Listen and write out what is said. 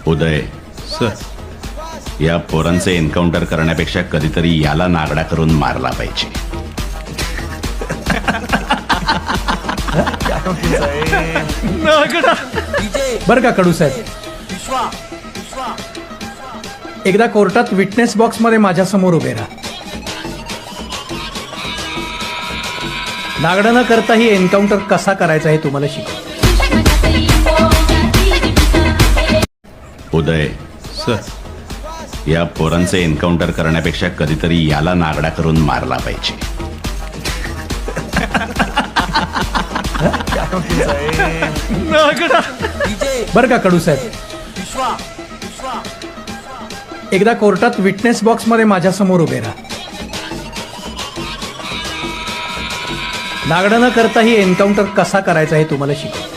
उदय sir, या पोरांचे encounter करण्यापेक्षा कधीतरी याला नागडा करून मारला पाहिजे. बर का कडू साहेब, एकदा कोर्टात विटनेस बॉक्स मध्ये माझ्या समोर उभे राहा. नागडा न करताही एन्काउंटर कसा करायचा हे तुम्हाला शिकव. उदय सर, या पोरांचे एन्काउंटर करण्यापेक्षा कधीतरी याला नागडा करून मारला पाहिजे. बर का कडू साहेब, एकदा कोर्टात विटनेस बॉक्स मध्ये माझ्या समोर उभे राहा. नागडा न करताही एन्काउंटर कसा करायचा हे तुम्हाला शिकव.